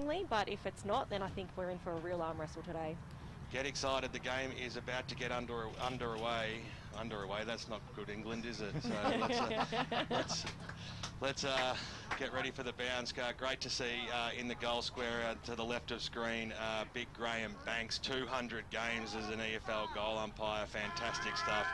convincingly, but if it's not, then I think we're in for a real arm wrestle today. Get excited, the game is about to get underway. That's not good England, is it? So let's get ready for the bounce. Great to see in the goal square to the left of screen, big Graham Banks, 200 games as an EFL goal umpire, fantastic stuff.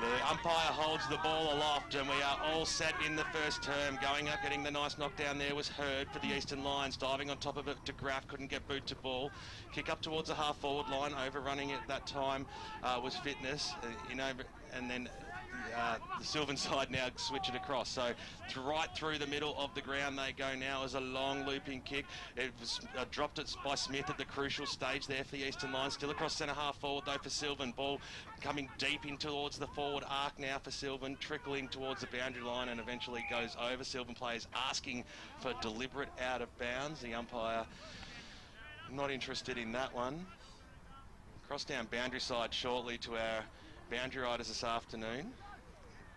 The umpire holds the ball aloft and we are all set in the first term. Going up, getting the nice knockdown there was Hurd for the Eastern Lions. Diving on top of it to Graff, couldn't get boot to ball. Kick up towards the half-forward line, overrunning it that time was Fitness. And then the Silvan side now switch it across. So right through the middle of the ground they go now as a long looping kick. It was dropped it by Smith at the crucial stage there for the Eastern Lions. Still across centre half forward though for Silvan. Ball coming deep in towards the forward arc now for Silvan, trickling towards the boundary line and eventually goes over. Silvan players asking for deliberate out of bounds. The umpire not interested in that one. Cross down boundary side shortly to our boundary riders this afternoon.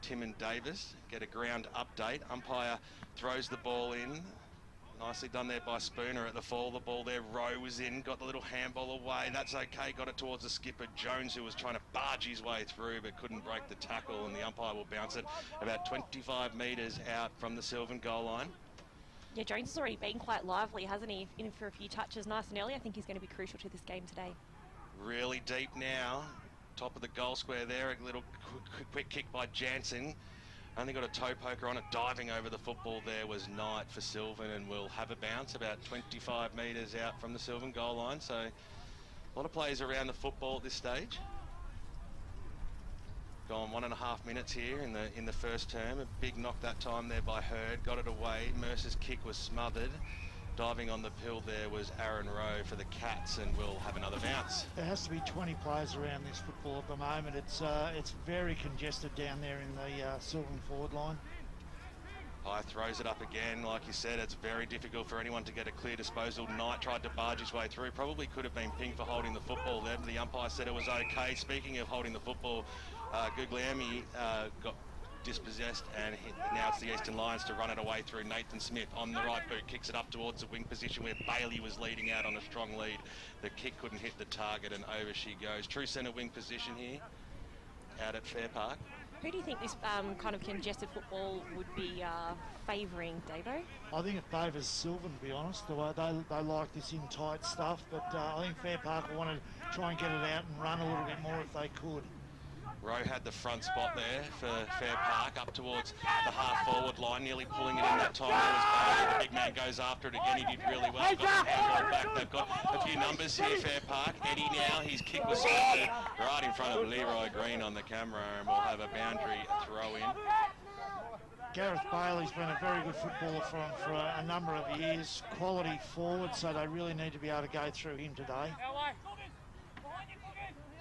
Tim and Davis get a ground update. Umpire throws the ball in. Nicely done there by Spooner at the fall. The ball there, Rowe was in, got the little handball away. That's okay, got it towards the skipper, Jones, who was trying to barge his way through but couldn't break the tackle, and the umpire will bounce it about 25 metres out from the Silvan goal line. Yeah, Jones has already been quite lively, hasn't he? In for a few touches nice and early. I think he's going to be crucial to this game today. Really deep now. Top of the goal square there, a little quick kick by Jansen. Only got a toe poker on it. Diving over the football there was Knight for Silvan, and will have a bounce about 25 metres out from the Silvan goal line. So a lot of players around the football at this stage. Gone 1.5 minutes here in the first term. A big knock that time there by Hurd. Got it away. Mercer's kick was smothered. Diving on the pill there was Aaron Rowe for the Cats, and will have another bounce. There has to be 20 players around this football at the moment. It's very congested down there in the Silvan forward line. High throws it up again. Like you said, it's very difficult for anyone to get a clear disposal. Knight tried to barge his way through. Probably could have been pinged for holding the football there, but the umpire said it was okay. Speaking of holding the football, Guglielmi got dispossessed, and now it's the Eastern Lions to run it away through. Nathan Smith on the right boot kicks it up towards the wing position where Bailey was leading out on a strong lead. The kick couldn't hit the target and over she goes. True centre wing position here out at Fair Park. Who do you think this kind of congested football would be favouring, Davo? I think it favours Silvan, to be honest. They like this in tight stuff, but I think Fair Park will want to try and get it out and run a little bit more if they could. Rowe had the front spot there for Fair Park up towards the half-forward line, nearly pulling it in that time. There was Bailey. The big man goes after it again. He did really well. Got the handball back. They've got a few numbers here, Fair Park. Eddie now, his kick was spotted right in front of Leroy Green on the camera, and we'll have a boundary throw in. Gareth Bailey's been a very good footballer for a number of years. Quality forward, so they really need to be able to go through him today.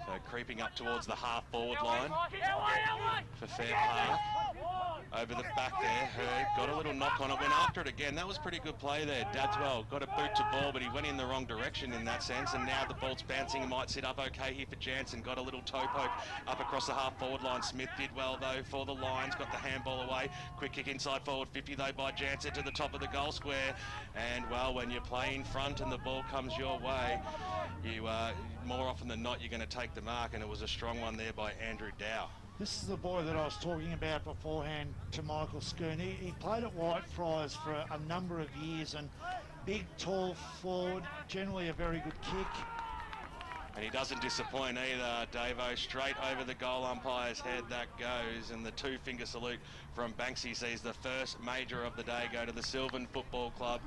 So creeping up towards the half-forward line for Fair Park. Over the back there, Hurd got a little knock on it, went after it again. That was pretty good play there. Dadswell got a boot to ball, but he went in the wrong direction in that sense, and now the ball's bouncing. He might sit up okay here for Jansen. Got a little toe poke up across the half-forward line. Smith did well, though, for the Lions. Got the handball away. Quick kick inside forward 50, though, by Jansen to the top of the goal square. And, well, when you play in front and the ball comes your way, you more often than not, you're going to take the mark, and it was a strong one there by Andrew Dow. This is the boy that I was talking about beforehand to Michael Schoon. He played at Whitefriars for a number of years, and big, tall forward, generally a very good kick. And he doesn't disappoint either, Davo. Straight over the goal umpire's head that goes, and the two-finger salute from Banksy sees the first major of the day go to the Silvan Football Club.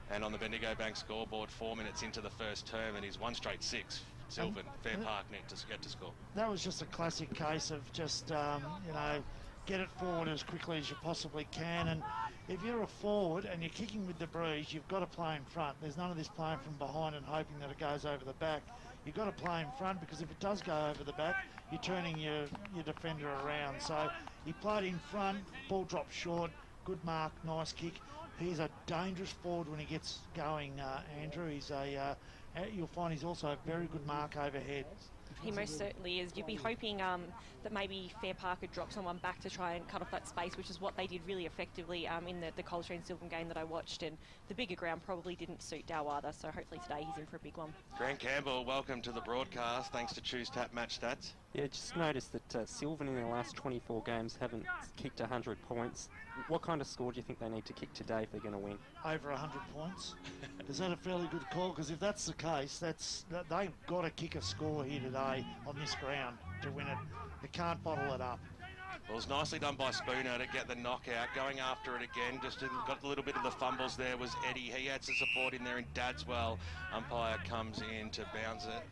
And on the Bendigo Bank scoreboard, 4 minutes into the first term, and he's 1 straight 6. Silvan, Fair Park need to get to score. That was just a classic case of just, get it forward as quickly as you possibly can. And if you're a forward and you're kicking with the breeze, you've got to play in front. There's none of this playing from behind and hoping that it goes over the back. You've got to play in front, because if it does go over the back, you're turning your defender around. So he played in front, ball dropped short, good mark, nice kick. He's a dangerous forward when he gets going, Andrew. He's you'll find he's also a very good mark overhead. He most certainly is. You'd be hoping that maybe Fair Park could drop someone back to try and cut off that space, which is what they did really effectively in the Coldstream Silvan game that I watched, and the bigger ground probably didn't suit Dow either, so hopefully today he's in for a big one. Grant Campbell, welcome to the broadcast. Thanks to Choose Tap Match Stats. Yeah, just noticed that Silvan in their last 24 games haven't kicked 100 points. What kind of score do you think they need to kick today if they're going to win? Over 100 points. Is that a fairly good call? Because if that's the case, they've got to kick a score here today on this ground to win it. They can't bottle it up. Well, it was nicely done by Spooner to get the knockout. Going after it again, just got a little bit of the fumbles there was Eddie. He had some support in there in Dadswell. Umpire comes in to bounce it.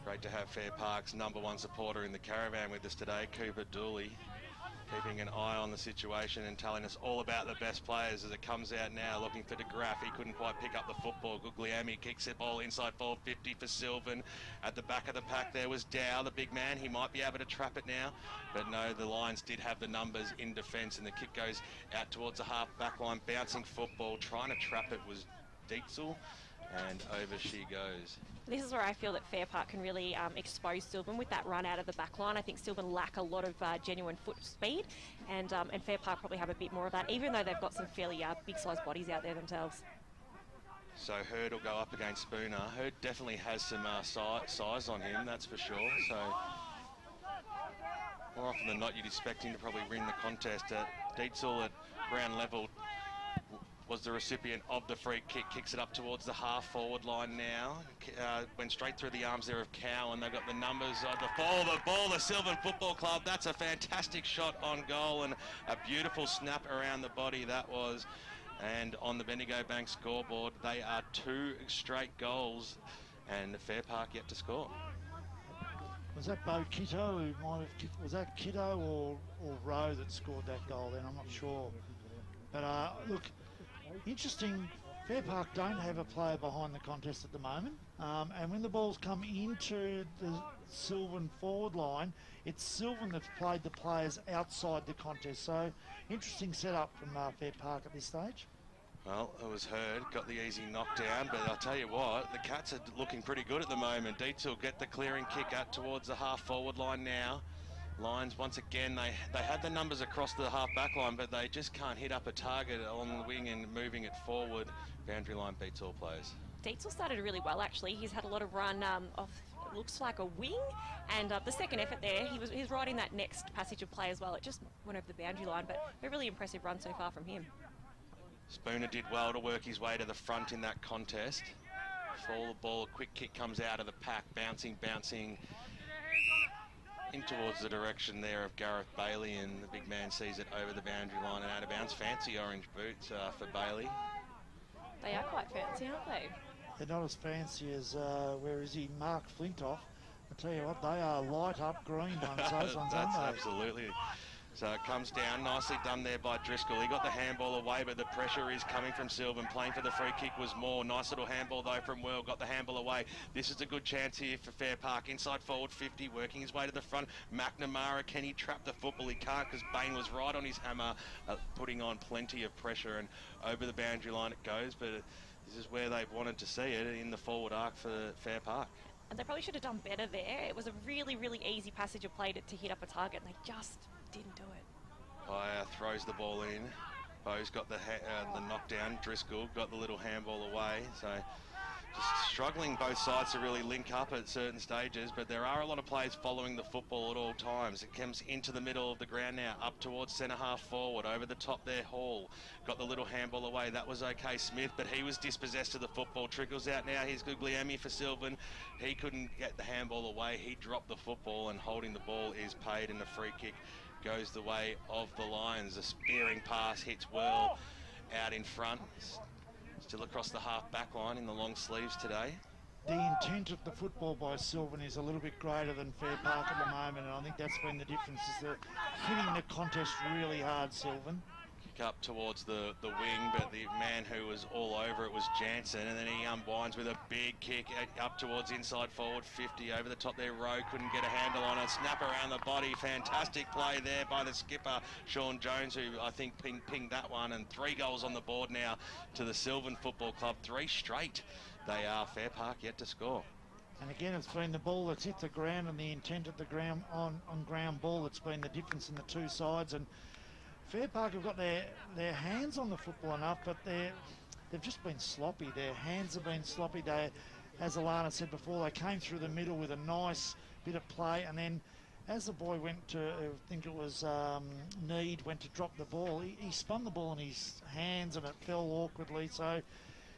Great to have Fair Park's #1 supporter in the caravan with us today, Cooper Dooley, keeping an eye on the situation and telling us all about the best players as it comes out now. Looking for DeGraff, he couldn't quite pick up the football. Guglielmi kicks it ball inside forward 50 for Silvan. At the back of the pack there was Dow, the big man. He might be able to trap it now, but no, the Lions did have the numbers in defence, and the kick goes out towards the half back line. Bouncing football, trying to trap it was Dietzel, and over she goes. This is where I feel that Fair Park can really expose Silvan with that run out of the back line. I think Silvan lack a lot of genuine foot speed, and Fair Park probably have a bit more of that, even though they've got some fairly big-sized bodies out there themselves. So Hurd will go up against Spooner. Hurd definitely has some size on him, that's for sure. So more often than not, you'd expect him to probably win the contest. Dietzel at ground level was the recipient of the free kick, kicks it up towards the half-forward line now. Went straight through the arms there of Cow, and they've got the numbers of the ball, the Silvan Football Club. That's a fantastic shot on goal and a beautiful snap around the body that was. And on the Bendigo Bank scoreboard, they are 2 straight goals, and Fair Park yet to score. Was that Bo Kitto who might have... Was that Kitto or Rowe that scored that goal then? I'm not sure. But look... Interesting, Fair Park don't have a player behind the contest at the moment, and when the balls come into the Silvan forward line, it's Silvan that's played the players outside the contest. So interesting setup from Fair Park at this stage. Well, it was Hurd, got the easy knockdown, but I'll tell you what, the Cats are looking pretty good at the moment. Dietzel get the clearing kick out towards the half-forward line now. Lions, once again, they had the numbers across the half-back line, but they just can't hit up a target along the wing and moving it forward. Boundary line beats all players. Dietzel started really well, actually. He's had a lot of run off, looks like a wing, and the second effort there, he was right in that next passage of play as well. It just went over the boundary line, but a really impressive run so far from him. Spooner did well to work his way to the front in that contest. Fall the ball, a quick kick comes out of the pack, bouncing in towards the direction there of Gareth Bailey, and the big man sees it over the boundary line and out of bounds. Fancy orange boots for Bailey. They are quite fancy, aren't they? They're not as fancy as, where is he, Mark Flintoff. I tell you what, they are light up green ones, those ones, aren't they? Absolutely. So it comes down, nicely done there by Driscoll. He got the handball away, but the pressure is coming from Silvan. Playing for the free kick was Moore. Nice little handball, though, from Will. Got the handball away. This is a good chance here for Fair Park. Inside forward 50, working his way to the front. McNamara, can he trap the football? He can't, because Bain was right on his hammer, putting on plenty of pressure, and over the boundary line it goes, but this is where they wanted to see it, in the forward arc for Fair Park. And they probably should have done better there. It was a really, really easy passage of play to hit up a target, and they just didn't do it. Pyer throws the ball in. Bo's got the knockdown. Driscoll got the little handball away. So just struggling both sides to really link up at certain stages, but there are a lot of players following the football at all times. It comes into the middle of the ground now, up towards centre half forward. Over the top there, Hall got the little handball away. That was okay, Smith, but he was dispossessed of the football. Trickles out now. Here's Guglielmi for Silvan. He couldn't get the handball away. He dropped the football, and holding the ball is paid, and the free kick goes the way of the Lions. A spearing pass hits well out in front. Still across the half-back line in the long sleeves today. The intent of the football by Silvan is a little bit greater than Fair Park at the moment, and I think that's been the difference, is they're hitting the contest really hard, Silvan. Up towards the wing, but the man who was all over it was Jansen, and then he unwinds with a big kick up towards inside forward 50. Over the top there, Rowe couldn't get a handle on it. Snap around the body. Fantastic play there by the skipper, Sean Jones, who I think pinged that one, and 3 goals on the board now to the Silvan Football Club. 3 straight. They are. Fair Park yet to score. And again, it's been the ball that's hit the ground and the intent of the ground on ground ball that's been the difference in the two sides. And Fair Park have got their hands on the football enough, but they've just been sloppy. Their hands have been sloppy. They, as Alana said before, they came through the middle with a nice bit of play, and then as the boy went to, I think it was Need, went to drop the ball, he spun the ball in his hands and it fell awkwardly. So,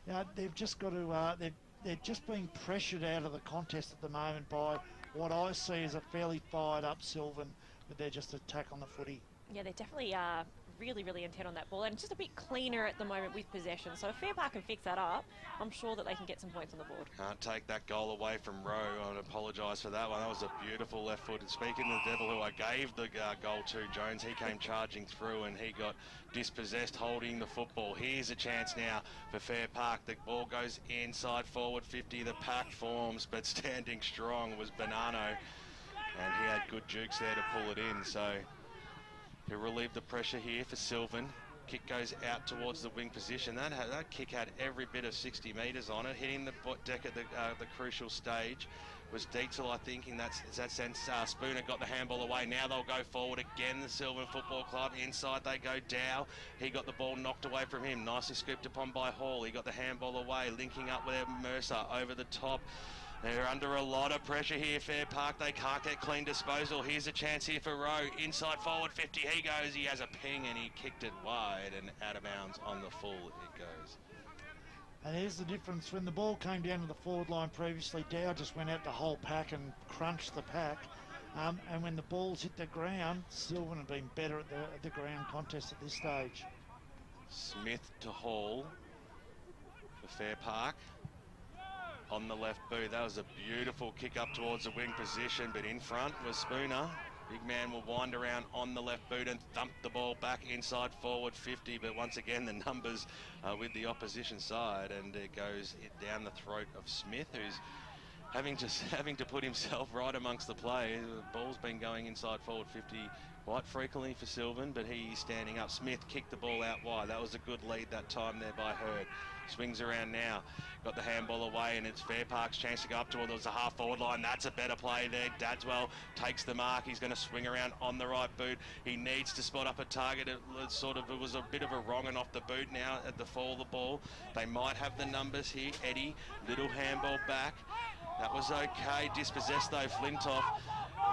you know, they've just got to, they're just being pressured out of the contest at the moment by what I see as a fairly fired up Silvan with their just attack on the footy. Yeah, they definitely are really, really intent on that ball, and it's just a bit cleaner at the moment with possession. So if Fair Park can fix that up, I'm sure that they can get some points on the board. Can't take that goal away from Rowe. I would apologise for that one. That was a beautiful left foot. And speaking of the devil who I gave the goal to, Jones, he came charging through and he got dispossessed holding the football. Here's a chance now for Fair Park. The ball goes inside forward 50. The pack forms, but standing strong was Bonanno, and he had good jukes there to pull it in. So he'll relieve the pressure here for Silvan. Kick goes out towards the wing position. That kick had every bit of 60 metres on it. Hitting the deck at the crucial stage was Dietzel, I think, in that sense. Spooner got the handball away. Now they'll go forward again, the Silvan Football Club. Inside they go. Dow, he got the ball knocked away from him. Nicely scooped upon by Hall. He got the handball away, linking up with Mercer over the top. They're under a lot of pressure here, Fair Park. They can't get clean disposal. Here's a chance here for Rowe. Inside forward 50. He goes. He has a ping and he kicked it wide and out of bounds on the full it goes. And here's the difference. When the ball came down to the forward line previously, Dow just went out the whole pack and crunched the pack. And when the balls hit the ground, Silvan have been better at the ground contest at this stage. Smith to Hall for Fair Park. On the left boot, that was a beautiful kick up towards the wing position, but in front was Spooner. Big man will wind around on the left boot and thump the ball back inside forward 50, but once again the numbers with the opposition side, and it goes down the throat of Smith, who's having to put himself right amongst the play. The ball's been going inside forward 50 quite frequently for Silvan, but he's standing up. Smith kicked the ball out wide. That was a good lead that time there by Hurd. Swings around now, got the handball away, and it's Fair Park's chance to go up towards the half forward line. That's a better play there. Dadswell takes the mark. He's going to swing around on the right boot. He needs to spot up a target. It was a bit of a wrong and off the boot now at the fall of the ball. They might have the numbers here. Eddie, little handball back. That was okay. Dispossessed though, Flintoff.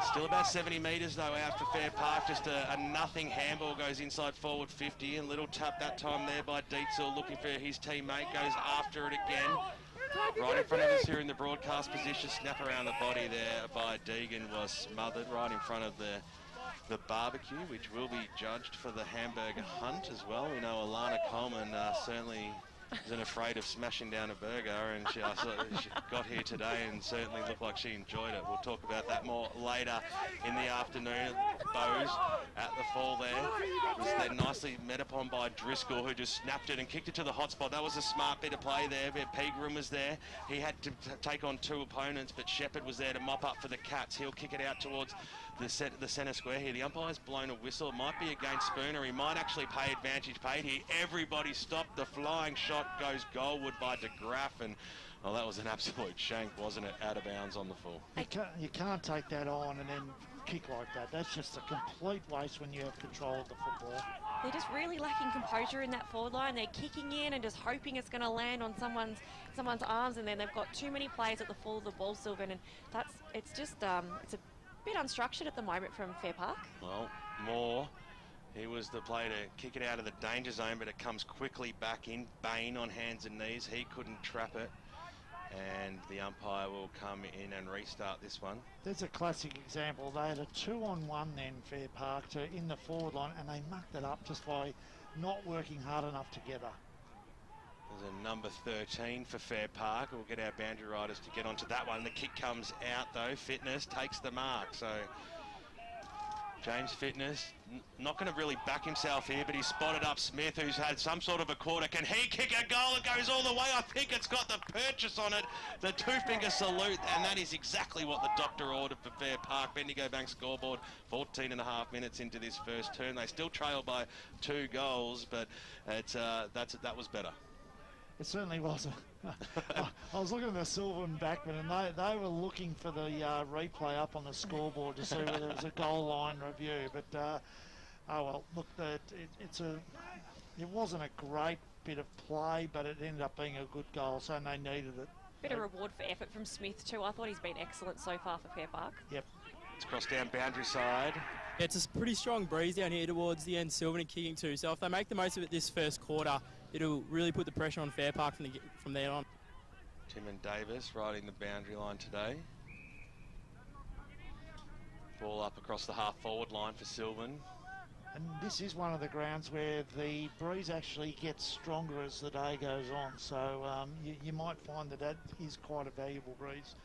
Still about 70 metres though out for Fair Park. Just a nothing handball goes inside forward 50, and little tap that time there by Dietzel looking for his teammate. Goes after it again. Right in front of us here in the broadcast position. Snap around the body there by Deegan was smothered right in front of the barbecue, which will be judged for the hamburger hunt as well. We know Alana Coleman certainly isn't afraid of smashing down a burger, and she got here today and certainly looked like she enjoyed it. We'll talk about that more later in the afternoon. Bowes at the fall there was then nicely met upon by Driscoll, who just snapped it and kicked it to the hot spot. That was a smart bit of play there. Pegram was there. He had to take on two opponents, but Shepherd was there to mop up for the Cats. He'll kick it out towards the centre square here. The umpire's blown a whistle. It might be against Spooner. He might actually pay advantage paid here. Everybody stopped. The flying shot goes goalward by DeGraff, and well, that was an absolute shank, wasn't it? Out of bounds on the full. You can't take that on and then kick like that. That's just a complete waste when you have control of the football. They're just really lacking composure in that forward line. They're kicking in and just hoping it's going to land on someone's arms, and then they've got too many players at the fall of the ball, Silvan, and it's a bit unstructured at the moment from Fair Park. Well, Moore, he was the player to kick it out of the danger zone, but it comes quickly back in. Bain on hands and knees. He couldn't trap it, and the umpire will come in and restart this one. There's a classic example. They had a 2-on-1 then, Fair Park, in the forward line, and they mucked it up just by not working hard enough together. There's a number 13 for Fair Park. We'll get our boundary riders to get onto that one. The kick comes out though. Fitness takes the mark. So James Fitness not going to really back himself here, but he spotted up Smith, who's had some sort of a quarter. Can he kick a goal? It goes all the way. I think it's got the purchase on it. The two-finger salute, and that is exactly what the doctor ordered for Fair Park. Bendigo Bank scoreboard, 14 and a half minutes into this first turn. They still trail by 2 goals, but that was better. It certainly wasn't. I was looking at the Silvan backman, and they were looking for the replay up on the scoreboard to see whether it was a goal line review. But oh well, look, it wasn't a great bit of play, but it ended up being a good goal, so they needed it. Bit of reward for effort from Smith too. I thought he's been excellent so far for Fair Park. Yep. It's crossed down boundary side. Yeah, it's a pretty strong breeze down here towards the end. Silvan are kicking too, so if they make the most of it this first quarter, it'll really put the pressure on Fair Park from there on. Tim and Davis riding the boundary line today. Ball up across the half-forward line for Silvan. And this is one of the grounds where the breeze actually gets stronger as the day goes on. So you might find that is quite a valuable breeze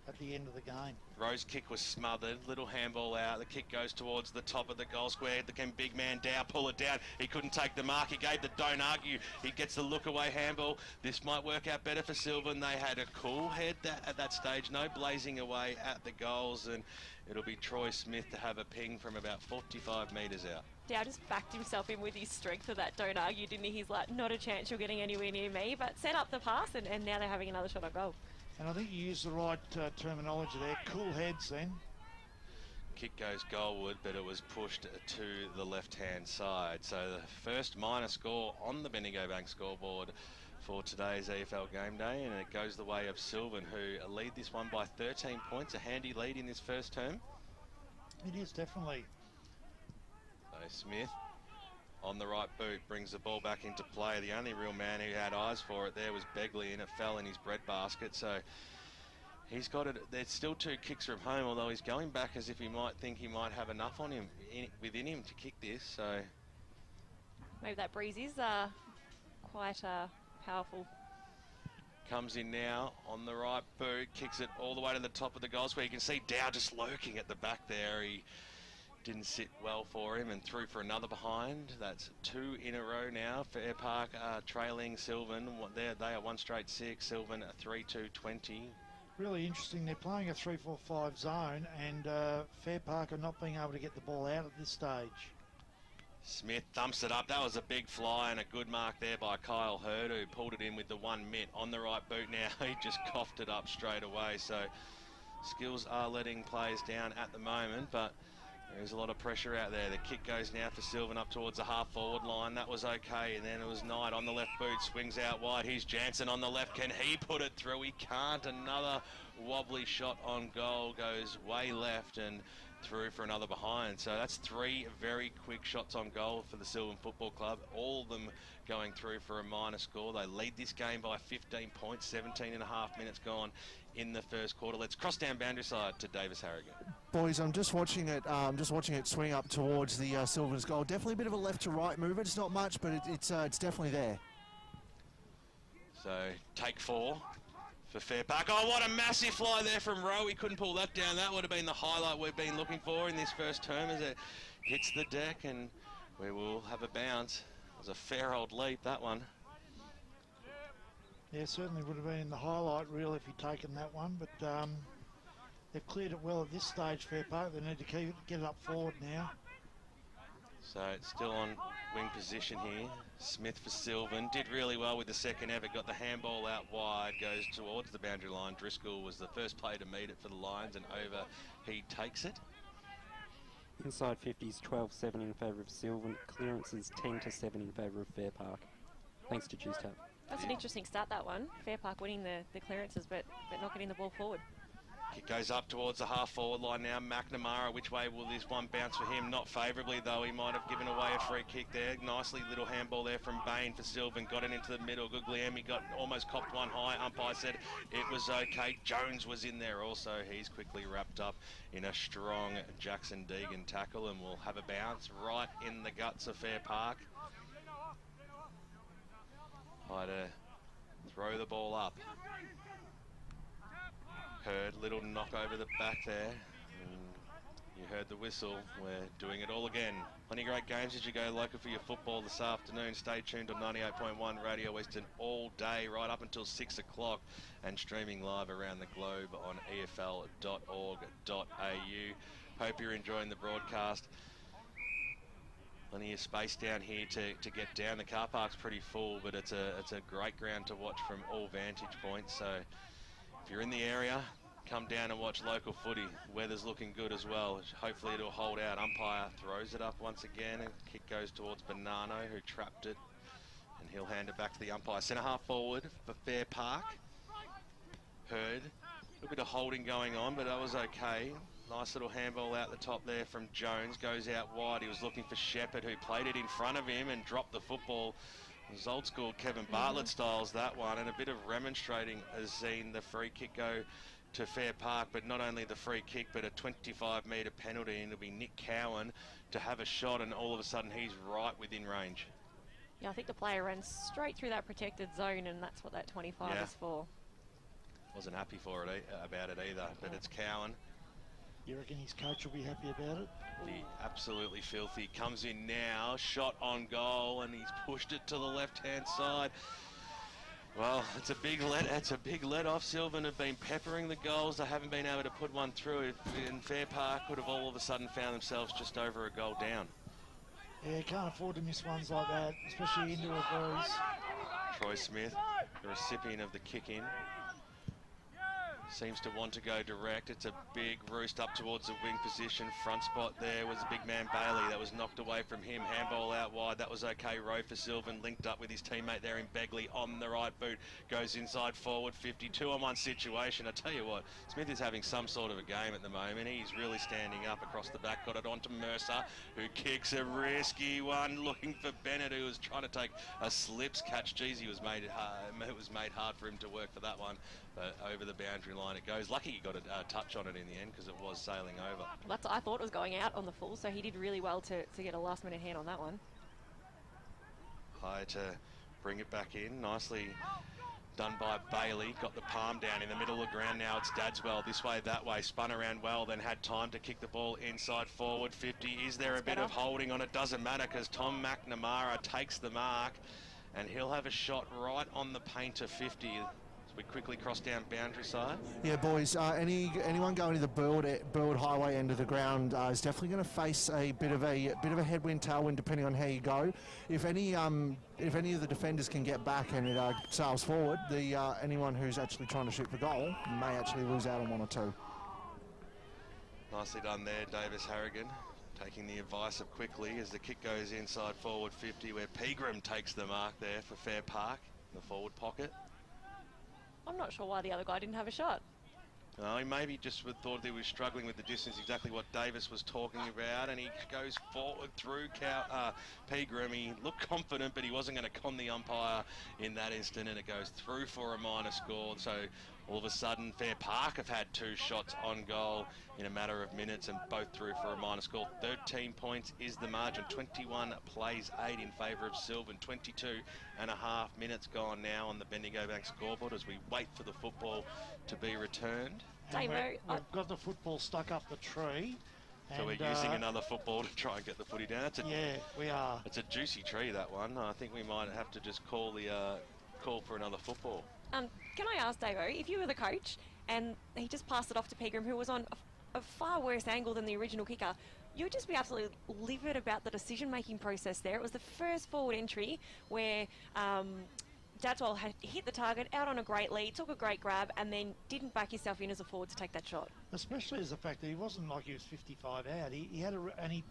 at the end of the game. Rowe's kick was smothered. Little handball out. The kick goes towards the top of the goal square. Can big man Dow pull it down? He couldn't take the mark. He gave the don't argue. He gets the look away handball. This might work out better for Silvan. They had a cool head at that stage. No blazing away at the goals. And it'll be Troy Smith to have a ping from about 45 metres out. Dow just backed himself in with his strength for that don't argue, didn't he? He's like, not a chance you're getting anywhere near me, but set up the pass, and now they're having another shot on goal. And I think you used the right terminology there. Cool heads then. Kick goes goalward, but it was pushed to the left-hand side. So the first minor score on the Bendigo Bank scoreboard for today's EFL game day, and it goes the way of Silvan, who lead this one by 13 points, a handy lead in this first term. It is, definitely. So Smith on the right boot brings the ball back into play. The only real man who had eyes for it there was Begley, and it fell in his breadbasket. So he's got it. There's still 2 kicks from home, although he's going back as if he might think he might have enough on him within him to kick this. So maybe that breeze is quite powerful. Comes in now on the right boot, kicks it all the way to the top of the goal square. You can see Dow just lurking at the back there. He didn't sit well for him and threw for another behind. That's 2 in a row now. Fair Park trailing Silvan. They are 1 straight 6. Silvan 3-2-20. Really interesting. They're playing a 3-4-5 zone, and Fair Park are not being able to get the ball out at this stage. Smith thumps it up. That was a big fly and a good mark there by Kyle Hurd, who pulled it in with the 1 mitt on the right boot now. He just coughed it up straight away. So skills are letting players down at the moment, but there's a lot of pressure out there. The kick goes now for Silvan up towards the half-forward line. That was okay, and then it was Knight on the left boot, swings out wide. Here's Jansen on the left. Can he put it through? He can't. Another wobbly shot on goal goes way left and through for another behind. So that's 3 very quick shots on goal for the Silvan Football Club. All of them going through for a minor score. They lead this game by 15 points, 17 and a half minutes gone in the first quarter. Let's cross down boundary side to Davis Harrigan. Boys, I'm just watching it swing up towards the Silvan's goal. Definitely a bit of a left to right move. It's not much, but it's definitely there. So take 4 for Fair Park. Oh, what a massive fly there from Rowe. He couldn't pull that down. That would have been the highlight we've been looking for in this first term as it hits the deck, and we will have a bounce. It was a fair old leap, that one. Yeah, certainly would have been the highlight reel if you'd taken that one, but they've cleared it well at this stage, Fair Park. They need to get it up forward now. So it's still on wing position here. Smith for Silvan. Did really well with the second effort. Got the handball out wide. Goes towards the boundary line. Driscoll was the first player to meet it for the Lions, and over he takes it. Inside 50s 12-7 in favour of Silvan. Clearances 10-7 in favour of Fair Park. Thanks to Juice Tap. That's an interesting start, that one. Fair Park winning the clearances, but not getting the ball forward. Kick goes up towards the half-forward line now. McNamara, which way will this one bounce for him? Not favourably, though. He might have given away a free kick there. Nicely little handball there from Bain for Silvan. Got it into the middle. Guglielmi almost copped one high. Umpire said it was okay. Jones was in there also. He's quickly wrapped up in a strong Jackson Deegan tackle, and we'll have a bounce right in the guts of Fair Park. Try to throw the ball up. Heard little knock over the back there. You heard the whistle. We're doing it all again. Plenty of great games as you go local for your football this afternoon. Stay tuned on 98.1 Radio Western all day, right up until 6 o'clock, and streaming live around the globe on efl.org.au. Hope you're enjoying the broadcast. plenty of space down here to get down. The car park's pretty full, but it's a great ground to watch from all vantage points. So if you're in the area, come down and watch local footy. Weather's looking good as well. Hopefully it'll hold out. Umpire throws it up once again, and kick goes towards Bonanno, who trapped it, and he'll hand it back to the umpire. Centre half forward for Fair Park. Heard a little bit of holding going on, but that was okay. Nice little handball out the top there from Jones. Goes out wide. He was looking for Shepherd, who played it in front of him and dropped the football. It was old school Kevin Bartlett styles, that one. And a bit of remonstrating has seen the free kick go to Fair Park. But not only the free kick, but a 25-metre penalty. And it'll be Nick Cowan to have a shot. And all of a sudden, he's right within range. Yeah, I think the player ran straight through that protected zone, and that's what that 25 is for. Wasn't happy for it about it either, but it's Cowan. You reckon his coach will be happy about it? Absolutely filthy. Comes in now, shot on goal, and he's pushed it to the left-hand side. Well, it's a big let off. Silvan have been peppering the goals. They haven't been able to put one through. And Fair Park could have all of a sudden found themselves just over a goal down. Yeah, can't afford to miss ones like that, especially into a bruise. Troy Smith, the recipient of the kick-in, seems to want to go direct. It's a big roost up towards the wing position. Front spot there was the big man Bailey. That was knocked away from him. Handball out wide. That was okay. Rowe for Silvan. Linked up with his teammate there in Begley on the right boot. Goes inside forward. 52-on-1 situation. I tell you what, Smith is having some sort of a game at the moment. He's really standing up across the back. Got it onto Mercer, who kicks a risky one. Looking for Bennett, who was trying to take a slips catch. Geez, it was made hard for him to work for that one. But over the boundary line it goes. Lucky he got a touch on it in the end, because it was sailing over. I thought it was going out on the full, so he did really well to get a last-minute hand on that one. High to bring it back in. Nicely done by Bailey. Got the palm down in the middle of the ground. Now it's Dadswell. This way, that way. Spun around well, then had time to kick the ball inside forward. 50. Is there a bit of holding on it? Doesn't matter, because Tom McNamara takes the mark, and he'll have a shot right on the painter 50. We quickly cross down boundary side. Yeah, boys. Anyone going to the Burwood Highway end of the ground is definitely going to face a bit of a headwind, tailwind, depending on how you go. If any of the defenders can get back and it sails forward, anyone who's actually trying to shoot for goal may actually lose out on one or two. Nicely done there, Davis Harrigan, taking the advice of quickly as the kick goes inside forward 50, where Pegram takes the mark there for Fair Park in the forward pocket. I'm not sure why the other guy didn't have a shot. He maybe just thought he was struggling with the distance, exactly what Davis was talking about, and he goes forward through Pegram. He looked confident, but he wasn't going to con the umpire in that instant, and it goes through for a minor score. So all of a sudden, Fair Park have had 2 shots on goal in a matter of minutes, and both through for a minor score. 13 points is the margin. 21 plays 8 in favour of Silvan. 22.5 minutes gone now on the Bendigo Bank scoreboard as we wait for the football to be returned. We've got the football stuck up the tree. So we're using another football to try and get the footy down. Yeah, we are. It's a juicy tree, that one. I think we might have to just call for another football. Can I ask, Davo, if you were the coach and he just passed it off to Pegram, who was on a far worse angle than the original kicker, you would just be absolutely livid about the decision-making process there. It was the first forward entry where Dadswell had hit the target out on a great lead, took a great grab, and then didn't back himself in as a forward to take that shot. Especially as the fact that he wasn't like he was 55 out. He had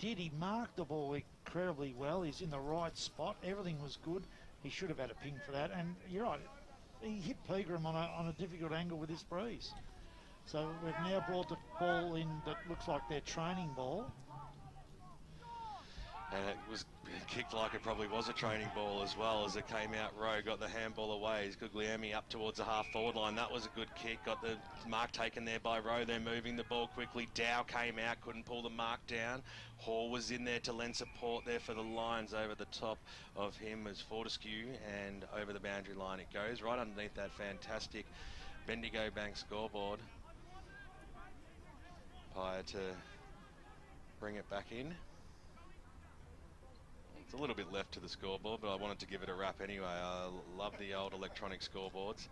he marked the ball incredibly well. He's in the right spot. Everything was good. He should have had a ping for that. And you're right, he hit Pegram on a difficult angle with his breeze. So we've now brought the ball in that looks like their training ball. And it was kicked like it probably was a training ball as well as it came out. Rowe got the handball away. Guglielmi up towards the half-forward line. That was a good kick. Got the mark taken there by Rowe. They're moving the ball quickly. Dow came out, couldn't pull the mark down. Hall was in there to lend support there for the Lions. Over the top of him as Fortescue, and over the boundary line it goes. Right underneath that fantastic Bendigo Bank scoreboard. Pye to bring it back in. It's a little bit left to the scoreboard, but I wanted to give it a wrap anyway. I love the old electronic scoreboards.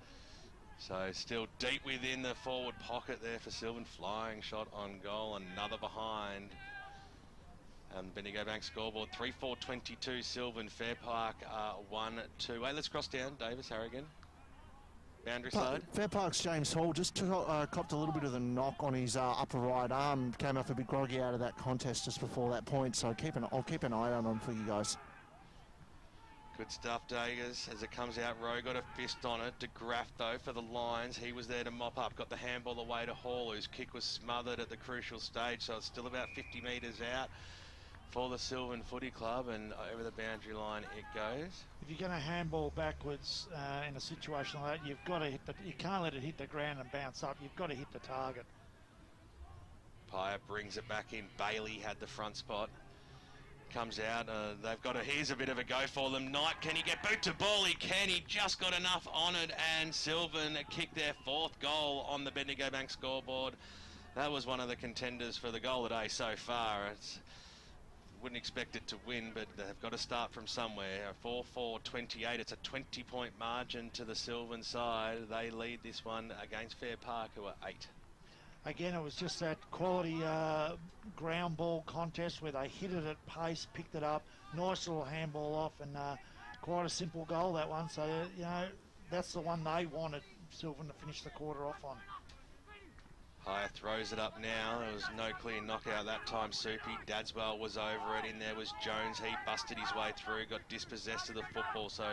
So still deep within the forward pocket there for Silvan. Flying shot on goal, another behind. Bendigo Bank scoreboard 3-4-22. Silvan Fair Park 1-2. Let's cross down. Davis Harrigan. Boundary side. Fair Park's James Hall just copped a little bit of the knock on his upper right arm. Came off a bit groggy out of that contest just before that point. So I'll keep an eye on him for you guys. Good stuff, Daggers. As it comes out, Rowe got a fist on it. De Graaf, though, for the Lions. He was there to mop up. Got the handball away to Hall, whose kick was smothered at the crucial stage. So it's still about 50 metres out for the Silvan Footy Club, and over the boundary line it goes. If you're going to handball backwards in a situation like that, you've got to hit you can't let it hit the ground and bounce up. You've got to hit the target. Pyatt brings it back in. Bailey had the front spot. Comes out. Here's a bit of a go for them. Knight, can he get boot to ball? He can. He just got enough on it, and Silvan kicked their 4th goal on the Bendigo Bank scoreboard. That was one of the contenders for the goal today so far. Wouldn't expect it to win, but they've got to start from somewhere. 4-4-28. It's a 20-point margin to the Silvan side. They lead this one against Fair Park, who are 8. Again, it was just that quality ground ball contest where they hit it at pace, picked it up, nice little handball off, and quite a simple goal, that one. So, you know, that's the one they wanted Silvan to finish the quarter off on. Higher throws it up now. There was no clear knockout that time, Soupy. Dadswell was over it. In there was Jones. He busted his way through, got dispossessed of the football. So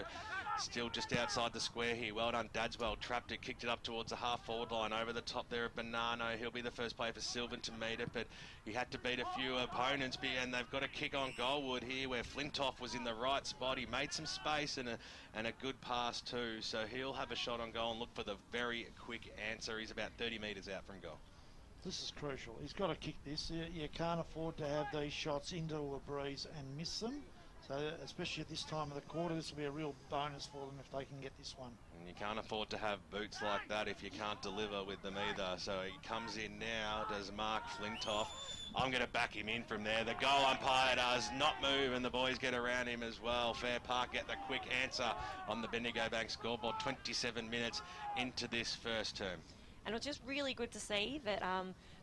still just outside the square here. Well done, Dadswell. Trapped it, kicked it up towards the half-forward line. Over the top there of Bonanno. He'll be the first player for Silvan to meet it, but he had to beat a few opponents, and they've got a kick on Goldwood here where Flintoff was in the right spot. He made some space and a good pass too, so he'll have a shot on goal and look for the very quick answer. He's about 30 metres out from goal. This is crucial. He's got to kick this. You can't afford to have these shots into a breeze and miss them. So especially at this time of the quarter, this will be a real bonus for them if they can get this one. And you can't afford to have boots like that if you can't deliver with them either. So he comes in now, does Mark Flintoff. I'm going to back him in from there. The goal umpire does not move, and the boys get around him as well. Fair Park get the quick answer on the Bendigo Bank scoreboard 27 minutes into this first term. And it was just really good to see that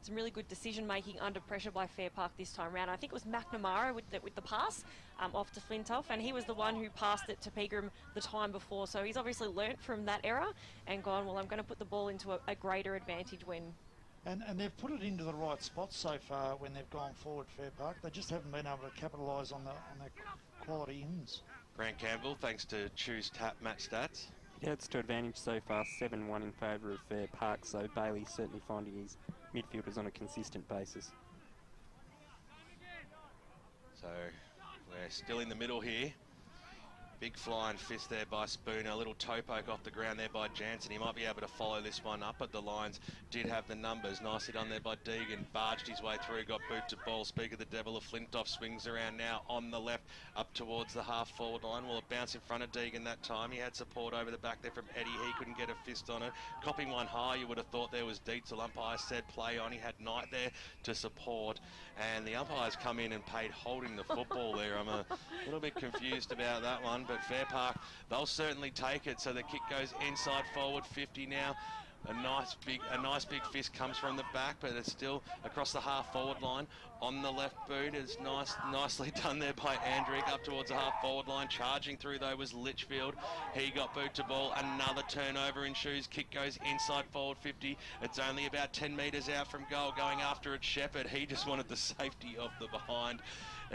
some really good decision-making under pressure by Fair Park this time around. I think it was McNamara with the pass off to Flintoff, and he was the one who passed it to Pegram the time before. So he's obviously learnt from that error and gone, well, I'm going to put the ball into a greater advantage when... And they've put it into the right spots so far when they've gone forward, Fair Park. They just haven't been able to capitalise on their quality ins. Grant Campbell, thanks to Choose Tap Match Stats. Yeah, it's to advantage so far, 7-1 in favour of Fair Park, so Bailey's certainly finding his midfielders on a consistent basis. So we're still in the middle here. Big flying fist there by Spooner. A little toe poke off the ground there by Jansen. He might be able to follow this one up, but the Lions did have the numbers. Nicely done there by Deegan. Barged his way through, got boot to ball. Speak of the devil of Flintoff swings around now on the left up towards the half-forward line. Well, it bounced in front of Deegan that time. He had support over the back there from Eddie. He couldn't get a fist on it. Copping one high, you would have thought there was Dietzel. Umpire said play on. He had Knight there to support. And the umpires come in and paid holding the football there. I'm a little bit confused about that one. But Fair Park, they'll certainly take it. So the kick goes inside forward 50 now. A nice big fist comes from the back, but it's still across the half forward line on the left boot. It's nicely done there by Andrick up towards the half forward line. Charging through though was Litchfield. He got boot to ball. Another turnover in shoes. Kick goes inside forward 50. It's only about 10 metres out from goal. Going after it, Shepherd. He just wanted the safety of the behind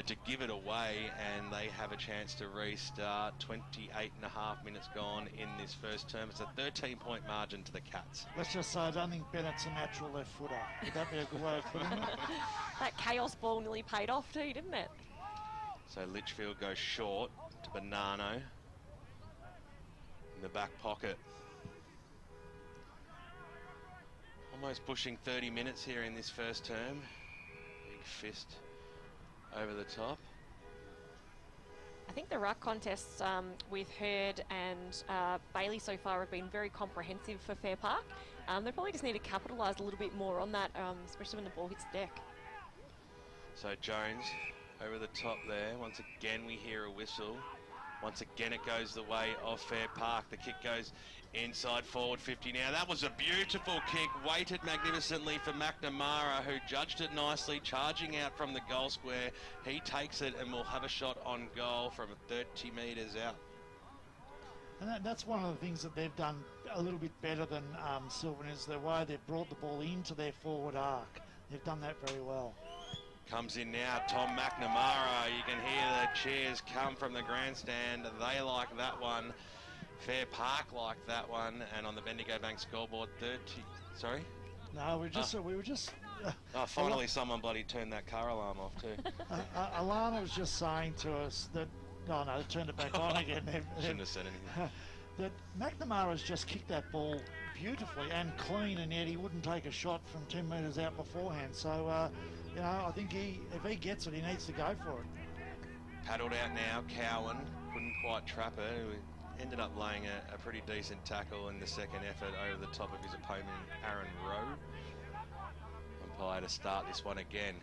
to give it away, and they have a chance to restart. 28.5 minutes gone in this first term. It's a 13-point margin to the Cats. Let's just say I don't think Bennett's a natural left footer. Would that be a good way of putting it? That chaos ball nearly paid off too, didn't it? So Litchfield goes short to Bonanno in the back pocket. Almost pushing 30 minutes here in this first term. Big fist over the top. I think the ruck contests with Hurd and Bailey so far have been very comprehensive for Fair Park. They probably just need to capitalise a little bit more on that, especially when the ball hits the deck. So Jones over the top there. Once again we hear a whistle. Once again it goes the way of Fair Park. The kick goes Inside forward 50 now. That was a beautiful kick, weighted magnificently for McNamara, who judged it nicely, charging out from the goal square. He takes it and will have a shot on goal from 30 metres out. And that's one of the things that they've done a little bit better than Silvan, is the way they've brought the ball into their forward arc. They've done that very well. Comes in now, Tom McNamara. You can hear the cheers come from the grandstand. They like that one. Fair Park like that one. And on the Bendigo Bank scoreboard, 30. Sorry? No, we were just. Finally, someone bloody turned that car alarm off too. Alana was just saying to us that. Oh no, they turned it back on again. Shouldn't have said anything. That McNamara's just kicked that ball beautifully and clean, and yet he wouldn't take a shot from 10 metres out beforehand. So, I think if he gets it, he needs to go for it. Paddled out now, Cowan couldn't quite trap her. He ended up laying a pretty decent tackle in the second effort over the top of his opponent, Aaron Rowe. Umpire to start this one again.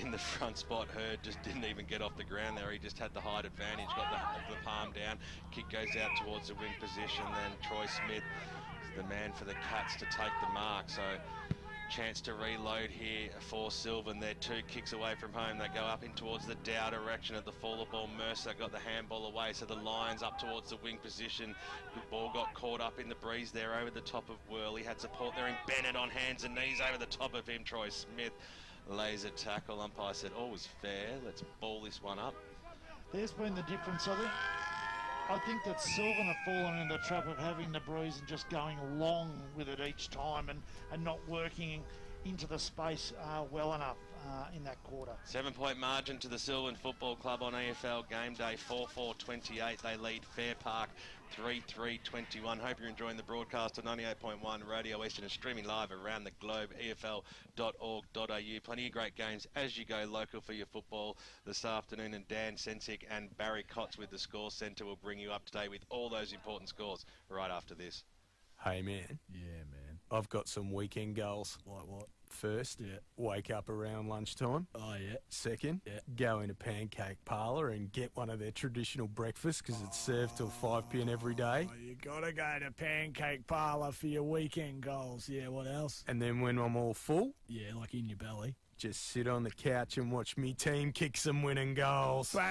In the front spot, Hurd just didn't even get off the ground there. He just had the height advantage, got the palm down. Kick goes out towards the wing position. Then Troy Smith is the man for the Cats to take the mark. So chance to reload here for Silvan. They're 2 kicks away from home. They go up in towards the Dow direction at the faller ball. Mercer got the handball away, so the Lions up towards the wing position. The ball got caught up in the breeze there over the top of Worley. Had support there in Bennett on hands and knees over the top of him. Troy Smith lays a tackle. Umpire said all was fair. Let's ball this one up. There's been the difference. I think that Silvan have fallen in the trap of having the breeze and just going long with it each time and not working into the space well enough in that quarter. 7-point margin to the Silvan Football Club on EFL game day. 4-4-28. They lead Fair Park 3-3-21. Hope you're enjoying the broadcast on 98.1 Radio Eastern and streaming live around the globe, efl.org.au. Plenty of great games as you go local for your football this afternoon, and Dan Sensick and Barry Kotz with the Score Centre will bring you up to date with all those important scores right after this. Hey man. Yeah, man. I've got some weekend goals. Like what? First, Yeah. wake up around lunchtime. Oh, yeah. Second, Yeah. go into Pancake Parlour and get one of their traditional breakfasts because it's served till 5 p.m. every day. Oh, you gotta go to Pancake Parlour for your weekend goals. Yeah, what else? And then when I'm all full, Yeah, like in your belly. just sit on the couch and watch me team kick some winning goals.